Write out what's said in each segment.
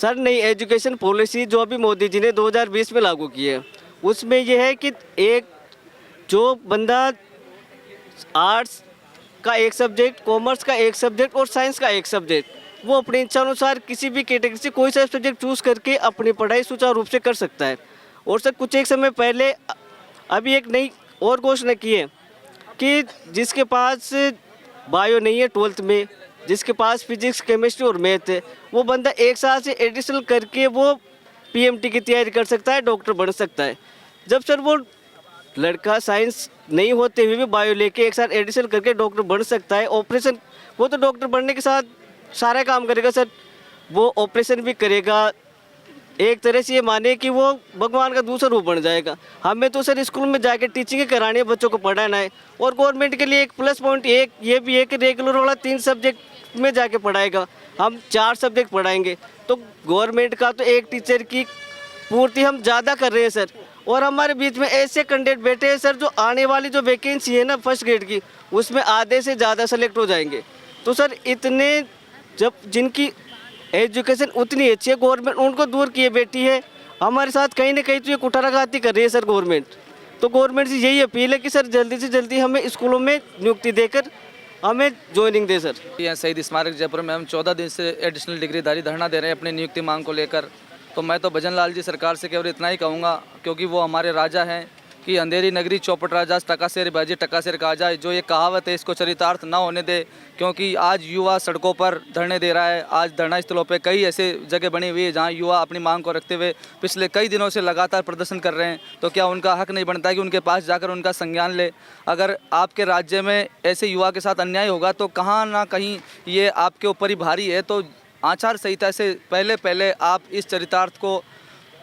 Sir नई education policy जो अभी मोदी जी ने 2020 में लागू की है, उसमें यह है कि एक जो बंदा आर्ट्स का एक सब्जेक्ट, कॉमर्स का एक सब्जेक्ट और साइंस का एक सब्जेक्ट, वो अपनी इच्छा अनुसार किसी भी कैटेगरी से कोई सा सब्जेक्ट चूज़ करके अपनी पढ़ाई सुचारू रूप से कर सकता है। और सर कुछ एक समय पहले अभी एक नई और घोषणा की है कि जिसके पास बायो नहीं है 12th में, जिसके पास फिजिक्स, केमिस्ट्री और मैथ है, वो बंदा एक साल से एडिशनल करके वो पीएमटी की तैयारी कर सकता है, डॉक्टर बन सकता है। जब सर वो लड़का साइंस नहीं होते हुए भी बायो लेके एक साथ एडिशन करके डॉक्टर बन सकता है। ऑपरेशन, वो तो डॉक्टर बनने के साथ सारा काम करेगा सर, वो ऑपरेशन भी करेगा। एक तरह से ये माने कि वो भगवान का दूसरा रूप बन जाएगा। हमें तो सर स्कूल में जाके टीचिंग करानी है, बच्चों को पढ़ाना है। और गवर्नमेंट के लिए एक प्लस पॉइंट एक ये भी है कि रेगुलर वाला 3 सब्जेक्ट में जाके पढ़ाएगा, हम 4 सब्जेक्ट पढ़ाएंगे। तो गवर्नमेंट का तो एक टीचर की पूर्ति हम ज़्यादा कर रहे हैं सर। और हमारे बीच में ऐसे कैंडिडेट बैठे हैं सर, जो आने वाली जो वैकेंसी है ना फर्स्ट ग्रेड की, उसमें आधे से ज़्यादा सेलेक्ट हो जाएंगे। तो सर इतने जब जिनकी एजुकेशन उतनी अच्छी है, गवर्नमेंट उनको दूर किए बैठी है। हमारे साथ कहीं ना कहीं तो ये कुठाराघाती कर रही है सर गवर्नमेंट। तो गवर्नमेंट से यही अपील है कि सर जल्दी से जल्दी हमें स्कूलों में नियुक्ति देकर हमें ज्वाइनिंग दे सर। यहाँ शहीद स्मारक जयपुर में हम 14 दिन से एडिशनल डिग्रीधारी धरना दे रहे हैं अपनी नियुक्ति मांग को लेकर। तो मैं तो भजन लाल जी सरकार से केवल इतना ही कहूँगा, क्योंकि वो हमारे राजा हैं कि अंधेरी नगरी चौपट राजा टका शेर बाजी टका शेर कहा जाए। जो ये कहावत है इसको चरितार्थ ना होने दे, क्योंकि आज युवा सड़कों पर धरने दे रहा है। आज धरना स्थलों पे कई ऐसे जगह बनी हुई है जहाँ युवा अपनी मांग को रखते हुए पिछले कई दिनों से लगातार प्रदर्शन कर रहे हैं। तो क्या उनका हक नहीं बनता है कि उनके पास जाकर उनका संज्ञान ले? अगर आपके राज्य में ऐसे युवा के साथ अन्याय होगा तो कहाँ ना कहीं ये आपके ऊपर ही भारी है। तो आचार संहिता से पहले आप इस चरितार्थ को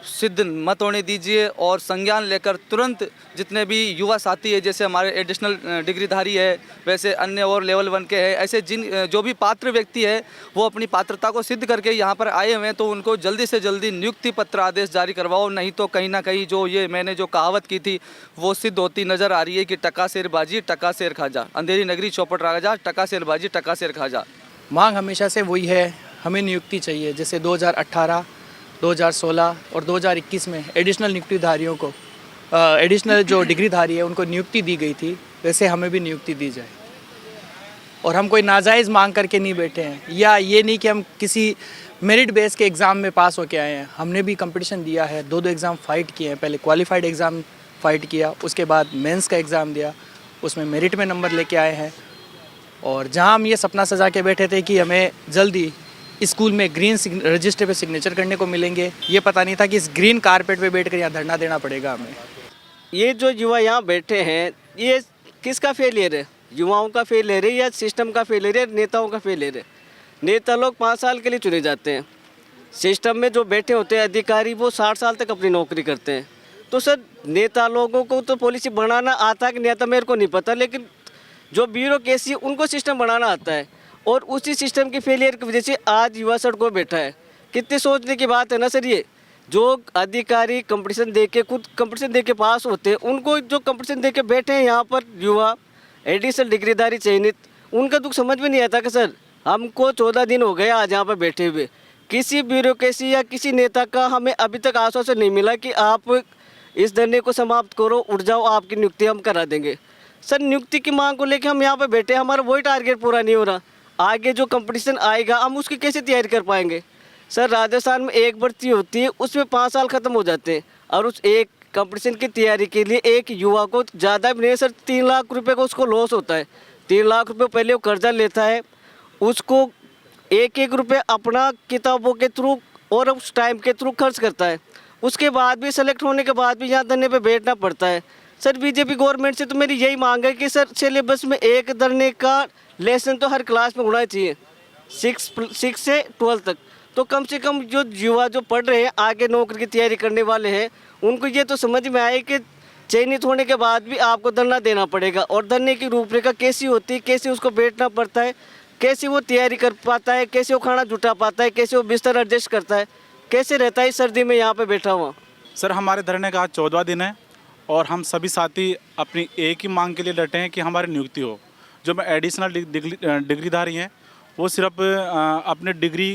सिद्ध मत होने दीजिए और संज्ञान लेकर तुरंत जितने भी युवा साथी है, जैसे हमारे एडिशनल डिग्रीधारी है, वैसे अन्य और लेवल 1 के हैं, ऐसे जो भी पात्र व्यक्ति है वो अपनी पात्रता को सिद्ध करके यहाँ पर आए हुए हैं, तो उनको जल्दी से जल्दी नियुक्ति पत्र आदेश जारी करवाओ। नहीं तो कहीं ना कहीं जो ये मैंने जो कहावत की थी वो सिद्ध होती नज़र आ रही है कि टका शेर बाजी टका शेर खाजा, अंधेरी नगरी चौपट राजा टका शेर बाजी टका शेर खाजा। मांग हमेशा से वही है, हमें नियुक्ति चाहिए। जैसे 2018, 2016 और 2021 में एडिशनल नियुक्तिधारियों को एडिशनल जो डिग्रीधारी है उनको नियुक्ति दी गई थी, वैसे हमें भी नियुक्ति दी जाए। और हम कोई नाजायज़ मांग करके नहीं बैठे हैं, या ये नहीं कि हम किसी मेरिट बेस के एग्ज़ाम में पास होके आए हैं। हमने भी कंपटीशन दिया है, 2 एग्ज़ाम फ़ाइट किए हैं। पहले क्वालिफाइड एग्ज़ाम फ़ाइट किया, उसके बाद मेंस का एग्ज़ाम दिया, उसमें मेरिट में नंबर लेके आए हैं। और जहाँ हम ये सपना सजा के बैठे थे कि हमें जल्दी स्कूल में ग्रीन रजिस्टर पे सिग्नेचर करने को मिलेंगे, ये पता नहीं था कि इस ग्रीन कारपेट पे बैठकर यहाँ धरना देना पड़ेगा हमें। ये जो युवा यहाँ बैठे हैं, ये किसका फेलियर है? युवाओं का फेलियर है या सिस्टम का फेलियर है, नेताओं का फेलियर है? नेता लोग 5 साल के लिए चुने जाते हैं, सिस्टम में जो बैठे होते हैं अधिकारी वो 60 साल तक अपनी नौकरी करते हैं। तो सर नेता लोगों को तो पॉलिसी बनाना आता कि नहीं आता मेरे को नहीं पता, लेकिन जो ब्यूरोक्रेसी उनको सिस्टम बनाना आता है। और उसी सिस्टम के फेलियर की वजह से आज युवा सड़कों बैठा है। कितने सोचने की बात है ना सर। ये जो अधिकारी कंपटीशन दे के खुद कंपटीशन दे के पास होते हैं, उनको जो कंपटीशन दे के बैठे हैं यहाँ पर युवा एडिशनल डिग्रीधारी चयनित, उनका दुख समझ में नहीं आता कि सर हमको 14 दिन हो गए आज यहाँ पर बैठे हुए, किसी ब्यूरोक्रेसी या किसी नेता का हमें अभी तक आश्वासन नहीं मिला कि आप इस धरने को समाप्त करो, उठ जाओ, आपकी नियुक्ति हम करा देंगे। सर नियुक्ति की मांग को लेकर हम यहाँ पर बैठे, हमारा वही टारगेट पूरा नहीं हो रहा। आगे जो कंपटीशन आएगा हम उसकी कैसे तैयारी कर पाएंगे? सर राजस्थान में एक भर्ती होती है, उसमें 5 साल ख़त्म हो जाते हैं, और उस एक कंपटीशन की तैयारी के लिए एक युवा को ज़्यादा भी नहीं सर 3 लाख रुपए का उसको लॉस होता है। 3 लाख रुपए पहले वो कर्जा लेता है, उसको 1-1 रुपये अपना किताबों के थ्रू और उस टाइम के थ्रू खर्च करता है। उसके बाद भी सेलेक्ट होने के बाद भी यहाँ धरने पे बैठना पड़ता है। सर बीजेपी गवर्नमेंट से तो मेरी यही मांग है कि सर सिलेबस में एक धरने का लेसन तो हर क्लास में होना चाहिए, 6 से 12 तक। तो कम से कम जो युवा जो पढ़ रहे हैं, आगे नौकरी की तैयारी करने वाले हैं, उनको ये तो समझ में आए कि चयनित होने के बाद भी आपको धरना देना पड़ेगा। और धरने की रूपरेखा कैसी होती है, कैसे उसको बैठना पड़ता है, कैसे वो तैयारी कर पाता है, कैसे वो खाना जुटा पाता है, कैसे वो बिस्तर एडजस्ट करता है, कैसे रहता है सर्दी में यहाँ पे बैठा हुआ। सर हमारे धरने का आज 14वां दिन है और हम सभी साथी अपनी एक ही मांग के लिए डटे हैं कि हमारी नियुक्ति हो। जो मैं एडिशनल डिग्रीधारी हैं वो सिर्फ अपने डिग्री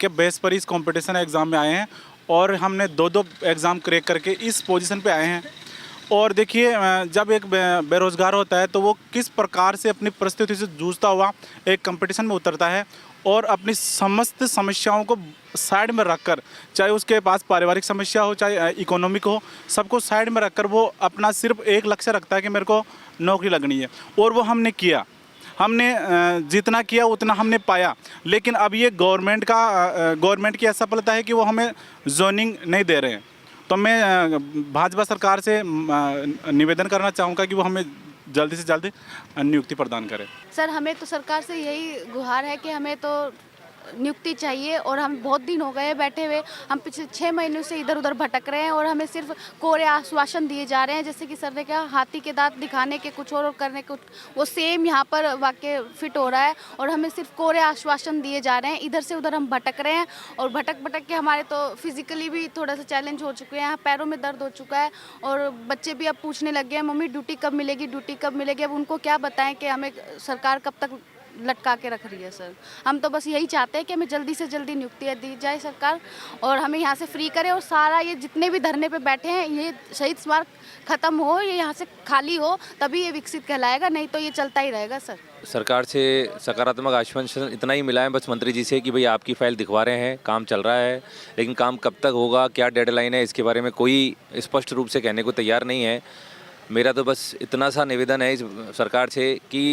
के बेस पर इस कंपटीशन एग्ज़ाम में आए हैं और हमने 2-2 एग्ज़ाम क्रैक करके इस पोजीशन पे आए हैं। और देखिए जब एक बेरोज़गार होता है तो वो किस प्रकार से अपनी परिस्थिति से जूझता हुआ एक कंपटीशन में उतरता है और अपनी समस्त समस्याओं को साइड में रखकर, चाहे उसके पास पारिवारिक समस्या हो चाहे इकोनॉमिक हो, सबको साइड में रखकर वो अपना सिर्फ एक लक्ष्य रखता है कि मेरे को नौकरी लगनी है। और वो हमने किया, हमने जितना किया उतना हमने पाया। लेकिन अब ये गवर्नमेंट की असफलता है कि वो हमें जोनिंग नहीं दे रहे हैं। तो मैं भाजपा सरकार से निवेदन करना चाहूँगा कि वो हमें जल्दी से जल्दी नियुक्ति प्रदान करें। सर हमें तो सरकार से यही गुहार है कि हमें तो नियुक्ति चाहिए और हम बहुत दिन हो गए बैठे हुए, हम पिछले 6 महीनों से इधर उधर भटक रहे हैं और हमें सिर्फ कोरे आश्वासन दिए जा रहे हैं। जैसे कि सर ने कहा हाथी के दांत दिखाने के कुछ और करने कुछ, वो सेम यहाँ पर वाकई फिट हो रहा है और हमें सिर्फ कोरे आश्वासन दिए जा रहे हैं। इधर से उधर हम भटक रहे हैं और भटक भटक के हमारे तो फिजिकली भी थोड़ा सा चैलेंज हो चुके हैं, पैरों में दर्द हो चुका है और बच्चे भी अब पूछने लग गए हैं मम्मी ड्यूटी कब मिलेगी, ड्यूटी कब मिलेगी। अब उनको क्या बताएं कि हमें सरकार कब तक लटका के रख रही है। सर हम तो बस यही चाहते हैं कि हमें जल्दी से जल्दी नियुक्ति दी जाए सरकार और हमें यहाँ से फ्री करे और सारा ये जितने भी धरने पे बैठे हैं ये शहीद स्मारक ख़त्म हो, ये यहाँ से खाली हो, तभी ये विकसित कहलाएगा, नहीं तो ये चलता ही रहेगा। सर सरकार से सकारात्मक आश्वासन इतना ही मिला है बस मंत्री जी से कि भाई आपकी फ़ाइल दिखवा रहे हैं, काम चल रहा है, लेकिन काम कब तक होगा, क्या डेडलाइन है, इसके बारे में कोई स्पष्ट रूप से कहने को तैयार नहीं है। मेरा तो बस इतना सा निवेदन है इस सरकार से कि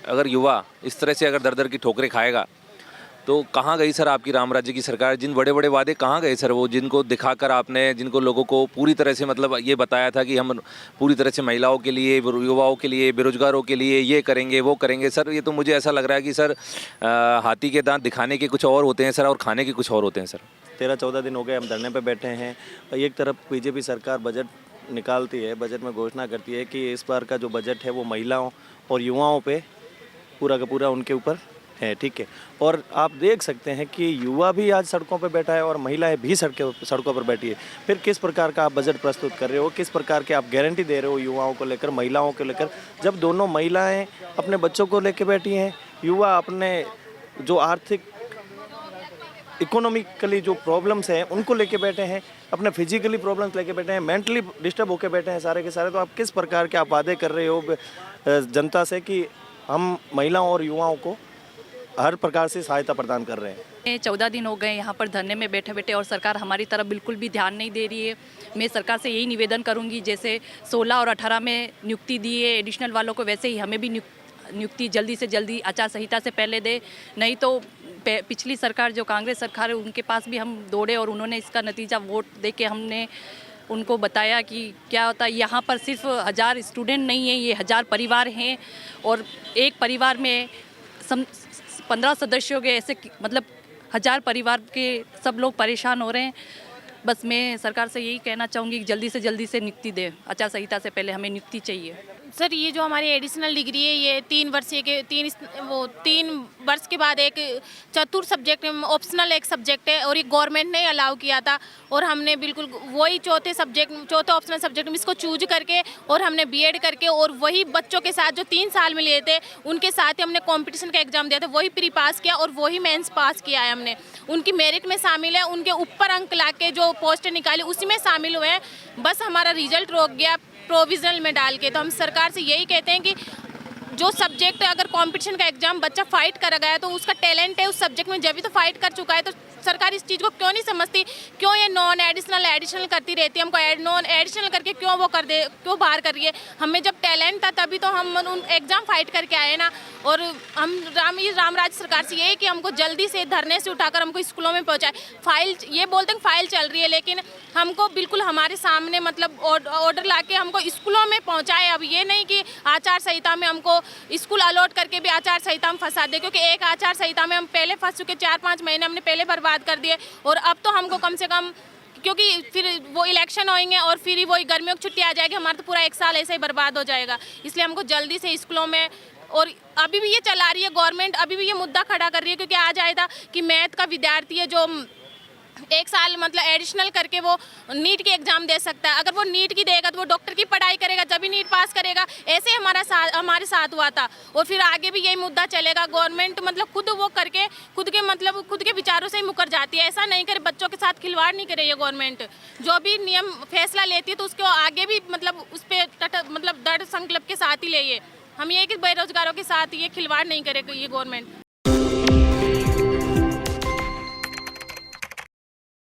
अगर युवा इस तरह से अगर दर दर की ठोकरें खाएगा तो कहाँ गई सर आपकी राम राज्य की सरकार? जिन बड़े बड़े वादे कहाँ गए सर वो, जिनको दिखाकर आपने, जिनको लोगों को पूरी तरह से मतलब ये बताया था कि हम पूरी तरह से महिलाओं के लिए, युवाओं के लिए, बेरोजगारों के लिए ये करेंगे वो करेंगे। सर ये तो मुझे ऐसा लग रहा है कि सर हाथी के दांत दिखाने के कुछ और होते हैं सर और खाने के कुछ और होते हैं सर। 13-14 दिन हो गए हम धरने पर बैठे हैं। एक तरफ बीजेपी सरकार बजट निकालती है, बजट में घोषणा करती है कि इस बार का जो बजट है वो महिलाओं और युवाओं पे पूरा का पूरा उनके ऊपर है, ठीक है। और आप देख सकते हैं कि युवा भी आज सड़कों पर बैठा है और महिलाएं भी सड़कों पर बैठी है। फिर किस प्रकार का आप बजट प्रस्तुत कर रहे हो, किस प्रकार के आप गारंटी दे रहे हो युवाओं को लेकर, महिलाओं को लेकर, जब दोनों महिलाएं अपने बच्चों को लेकर बैठी हैं, युवा अपने जो आर्थिक इकोनॉमिकली जो प्रॉब्लम्स हैं उनको लेके बैठे हैं, अपने फिजिकली प्रॉब्लम्स लेके बैठे हैं, मेंटली डिस्टर्ब होके बैठे हैं सारे के सारे। तो आप किस प्रकार के आप वादे कर रहे हो जनता से कि हम महिलाओं और युवाओं को हर प्रकार से सहायता प्रदान कर रहे हैं? 14 दिन हो गए यहाँ पर धरने में बैठे बैठे और सरकार हमारी तरफ बिल्कुल भी ध्यान नहीं दे रही है। मैं सरकार से यही निवेदन करूँगी जैसे 16 और 18 में नियुक्ति दी है एडिशनल वालों को, वैसे ही हमें भी नियुक्ति जल्दी से जल्दी आचार संहिता से पहले दे। नहीं तो पिछली सरकार जो कांग्रेस सरकार है उनके पास भी हम दौड़े और उन्होंने इसका नतीजा वोट दे के हमने उनको बताया कि क्या होता है। यहाँ पर सिर्फ 1000 स्टूडेंट नहीं है, ये 1000 परिवार हैं और एक परिवार में 15 सदस्यों के ऐसे मतलब 1000 परिवार के सब लोग परेशान हो रहे हैं। बस मैं सरकार से यही कहना चाहूँगी कि जल्दी से नियुक्ति दे, आचार संहिता से पहले हमें नियुक्ति चाहिए। सर ये जो हमारी एडिशनल डिग्री है ये 3 वर्ष के बाद एक चतुर्थ सब्जेक्ट ऑप्शनल एक सब्जेक्ट है और ये गवर्नमेंट ने अलाउ किया था और हमने बिल्कुल वही चौथे ऑप्शनल सब्जेक्ट में इसको चूज करके और हमने बीएड करके और वही बच्चों के साथ जो 3 साल में लिए थे उनके साथ ही हमने कंपटीशन का एग्जाम दिया था, वही प्री पास किया और वही मेंस पास किया है हमने। उनकी मेरिट में शामिल है, उनके ऊपर अंक ला के जो पोस्ट निकाली उसी में शामिल हुए हैं। बस हमारा रिजल्ट रोक गया प्रोविजनल में डाल के। तो हम सरकार से यही कहते हैं कि जो सब्जेक्ट अगर कंपटीशन का एग्जाम बच्चा फाइट कर गया है तो उसका टैलेंट है उस सब्जेक्ट में, जब भी तो फाइट कर चुका है, तो सरकार इस चीज़ को क्यों नहीं समझती? क्यों ये नॉन एडिशनल करती रहती है? हमको नॉन एडिशनल करके क्यों बाहर कर रही है? हमें जब टैलेंट था तभी तो हम उन एग्जाम फाइट करके आए ना। और हम रामराज सरकार से ये है कि हमको जल्दी से धरने से उठाकर हमको स्कूलों में पहुँचाए। फाइल ये बोलते हैं फाइल चल रही है, लेकिन हमको बिल्कुल हमारे सामने मतलब ऑर्डर ला के हमको स्कूलों में पहुँचाए। अब ये नहीं कि आचार संहिता में हमको स्कूल अलॉट करके भी आचार संहिता में फंसा दे, क्योंकि एक आचार संहिता में हम पहले फंस चुके, 4-5 महीने हमने पहले बर्बाद कर दिए और अब तो हमको कम से कम, क्योंकि फिर वो इलेक्शन होंगे और फिर वही गर्मियों की छुट्टी आ जाएगी, हमारा तो पूरा 1 साल ऐसे ही बर्बाद हो जाएगा। इसलिए हमको जल्दी से स्कूलों में, और अभी भी ये चला रही है गवर्नमेंट, अभी भी ये मुद्दा खड़ा कर रही है, क्योंकि आ जाएगा कि मैथ का विद्यार्थी है जो 1 साल मतलब एडिशनल करके वो नीट की एग्ज़ाम दे सकता है। अगर वो नीट की देगा तो वो डॉक्टर की पढ़ाई करेगा, जब भी नीट पास करेगा। ऐसे हमारे साथ हुआ था और फिर आगे भी यही मुद्दा चलेगा। गवर्नमेंट मतलब खुद वो करके खुद के विचारों से ही मुकर जाती है। ऐसा नहीं करे, बच्चों के साथ खिलवाड़ नहीं करे ये गवर्नमेंट। जो भी नियम फैसला लेती है तो उसको आगे भी मतलब उस पर मतलब दृढ़ संकल्प के साथ ही ले। हम ये कि बेरोजगारों के साथ ये खिलवाड़ नहीं करे ये गवर्नमेंट।